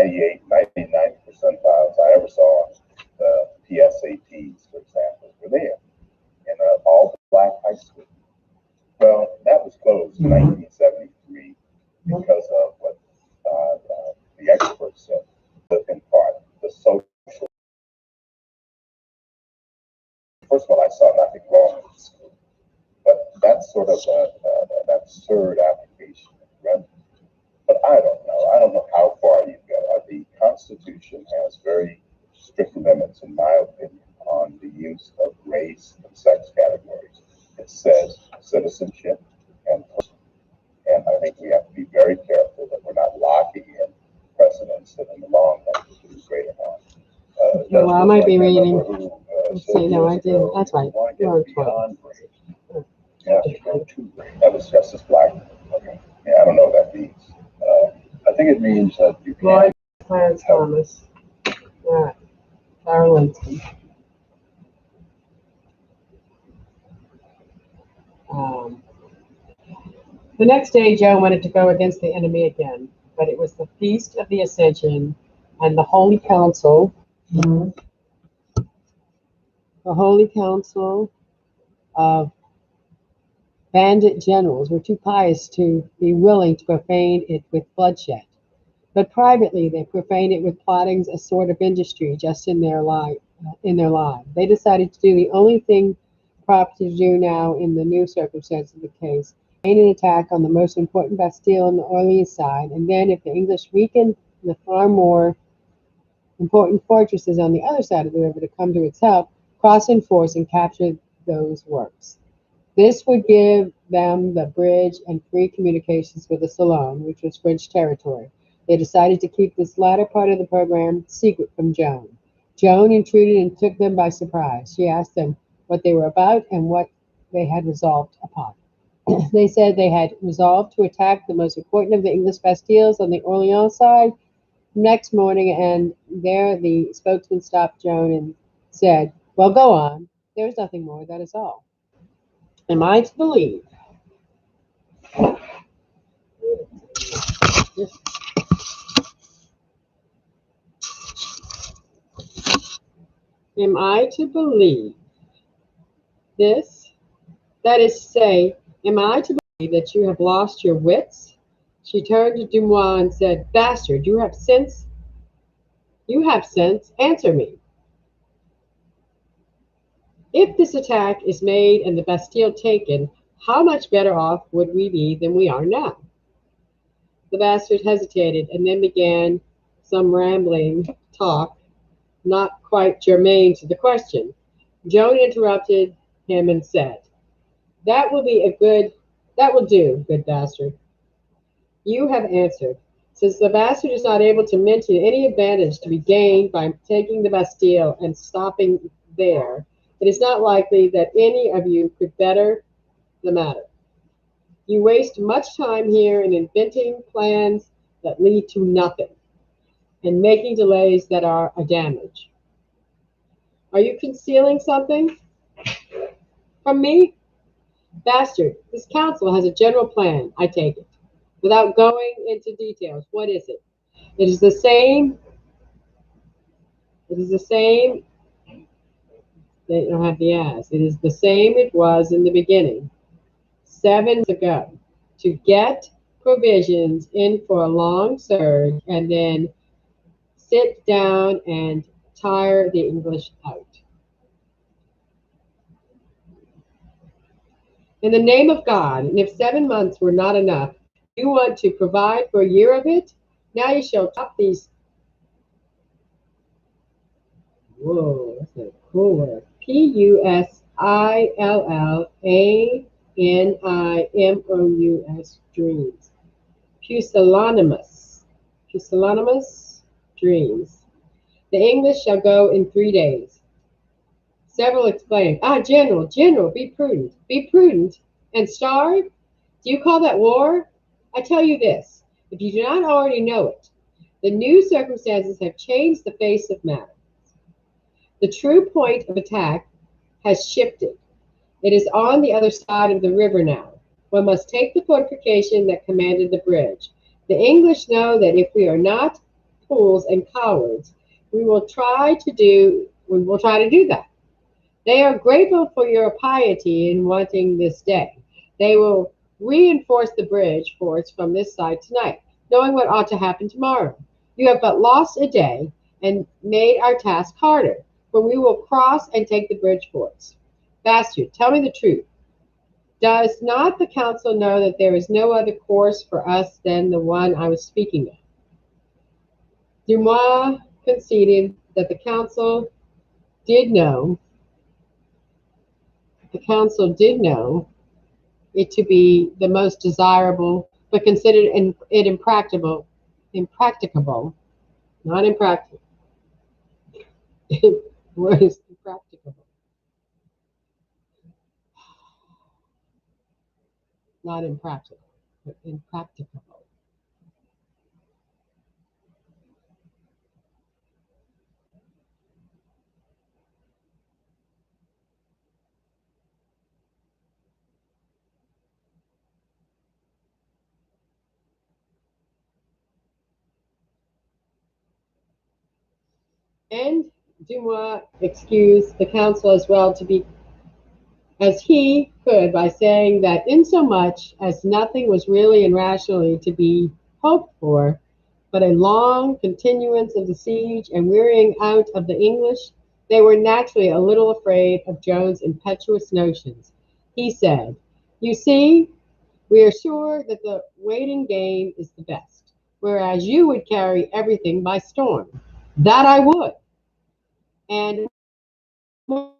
98, 99 percentiles I ever saw. The PSATs, for example, were there in an all-black high school. Well, that was closed in 1973 because of what the experts said. In part, the social. First of all, I saw nothing wrong with the school, but that's sort of an absurd application. Right? But I don't know. I don't know how far you go. The Constitution has very strict limits, in my opinion, on the use of race and sex categories. It says citizenship and person. And I think we have to be very careful that we're not locking in precedents that in the long run will do greater harm. Well, I might be reading. Let's see, no, I did. That's right. You're on 12. Yeah, that was Justice Black. Okay. Yeah, I don't know what that means. I think it means that you can't. Lloyd Clarence Thomas. Right. Carolinsky. The next day, Joan wanted to go against the enemy again, but it was the Feast of the Ascension, and the Holy Council. The Holy Council of bandit generals were too pious to be willing to profane it with bloodshed. But privately, they profaned it with plottings, a sort of industry just in their life. They decided to do the only thing proper to do now in the new circumstances of the case: gain an attack on the most important Bastille on the Orleans side, and then, if the English weakened the far more important fortresses on the other side of the river to come to its help, cross in force and capture those works. This would give them the bridge and free communications with the Salon, which was French territory. They decided to keep this latter part of the program secret from Joan. Joan intruded and took them by surprise. She asked them what they were about and what they had resolved upon. They said they had resolved to attack the most important of the English bastilles on the Orleans side next morning, and there the spokesman stopped Joan and said, "Well, go on. There's nothing more. That is all." Am I to believe? Am I to believe this? That is to say, am I to believe that you have lost your wits? She turned to Dumois and said, "Bastard, you have sense? You have sense. Answer me. If this attack is made and the Bastille taken, how much better off would we be than we are now?" The bastard hesitated and then began some rambling talk, not quite germane to the question. Joan interrupted him and said, that will do, good bastard. You have answered. Since the bastard is not able to mention any advantage to be gained by taking the Bastille and stopping there, it is not likely that any of you could better the matter. You waste much time here in inventing plans that lead to nothing, and making delays that are a damage. Are you concealing something from me? Bastard, this council has a general plan, I take it. Without going into details, what is it? It is the same, they don't have the as. It is the same it was in the beginning, 7 years ago, to get provisions in for a long surge and then sit down and tire the English out. In the name of God, and if 7 months were not enough, you want to provide for a year of it? Now you shall chop these. Whoa, that's a cool word. Pusillanimous dreams. Pusillanimous dreams. The English shall go in 3 days. Several exclaimed, General, be prudent, and starve? Do you call that war? I tell you this, if you do not already know it, the new circumstances have changed the face of matters. The true point of attack has shifted. It is on the other side of the river now. One must take the fortification that commanded the bridge. The English know that if we are not fools and cowards. We will try to do that. They are grateful for your piety in wanting this day. They will reinforce the bridge forts from this side tonight, knowing what ought to happen tomorrow. You have but lost a day and made our task harder, for we will cross and take the bridge forts. Bastard, tell me the truth. Does not the council know that there is no other course for us than the one I was speaking of? Dumois conceded that did know, the council did know it to be the most desirable, but considered it impracticable, not impractical. It was impracticable, not impractical, but impracticable. And Dumois excused the council as well to be as he could by saying that insomuch as nothing was really and rationally to be hoped for, but a long continuance of the siege and wearying out of the English, they were naturally a little afraid of Joan's impetuous notions. He said, "You see, we are sure that the waiting game is the best, whereas you would carry everything by storm." That I would. And more